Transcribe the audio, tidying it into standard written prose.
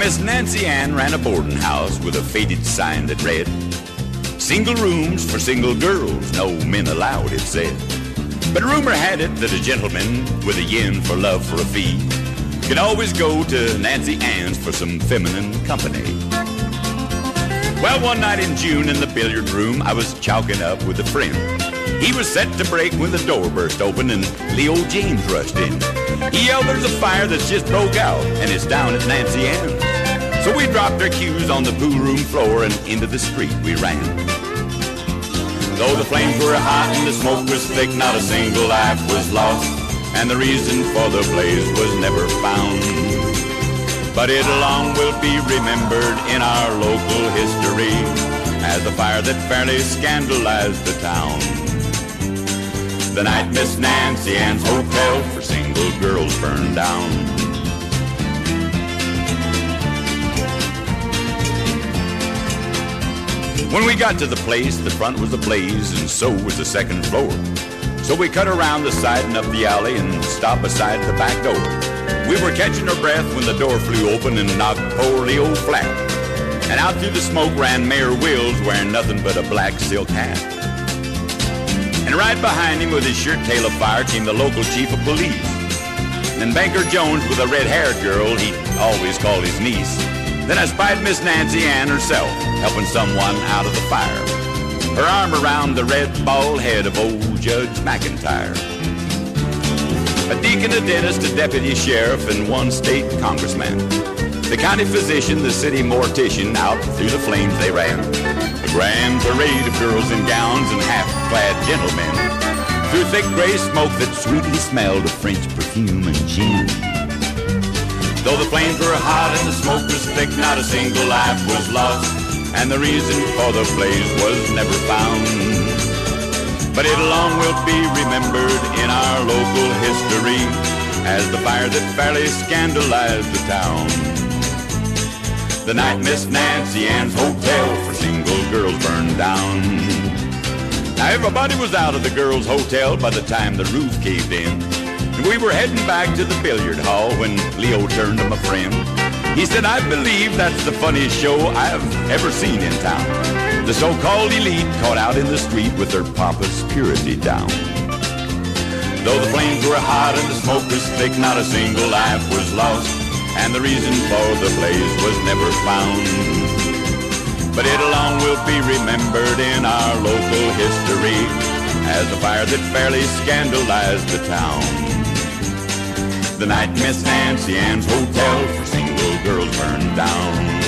Miss Nancy Ann ran a boarding house with a faded sign that read, "Single rooms for single girls, no men allowed," it said. But rumor had it that a gentleman with a yen for love for a fee could always go to Nancy Ann's for some feminine company. Well, one night in June in the billiard room, I was chalking up with a friend. He was set to break when the door burst open and Leo James rushed in. He yelled, "There's a fire that's just broke out, and it's down at Nancy Ann's." So we dropped our cues on the pool room floor and into the street we ran. Though the flames were hot and the smoke was thick, not a single life was lost, and the reason for the blaze was never found. But it long will be remembered in our local history as the fire that fairly scandalized the town. The night Miss Nancy Ann's hotel for single girls burned down. When we got to the place, the front was ablaze and so was the second floor. So we cut around the side and up the alley and stopped beside the back door. We were catching our breath when the door flew open and knocked poor Leo flat. And out through the smoke ran Mayor Wills wearing nothing but a black silk hat. And right behind him with his shirt tail afire came the local chief of police. And Banker Jones with a red-haired girl he always called his niece. Then I spied Miss Nancy Ann herself helping someone out of the fire, her arm around the red bald head of old Judge McIntyre. A deacon, a dentist, a deputy sheriff, and one state congressman. The county physician, the city mortician, out through the flames they ran. A grand parade of girls in gowns and half-clad gentlemen, through thick gray smoke that sweetly smelled of French perfume and gin. Though the flames were hot and the smoke was thick, not a single life was lost, and the reason for the blaze was never found. But it long will be remembered in our local history as the fire that fairly scandalized the town. The night Miss Nancy Ann's hotel for single girls burned down. Now everybody was out of the girls' hotel by the time the roof caved in. And we were heading back to the billiard hall when Leo turned to my friend. He said, "I believe that's the funniest show I've ever seen in town. The so-called elite caught out in the street with their pompous purity down. Though the flames were hot and the smoke was thick, not a single life was lost, and the reason for the blaze was never found. But it alone will be remembered in our local history as the fire that fairly scandalized the town. The night Miss Nancy Ann's hotel for single girls burned down."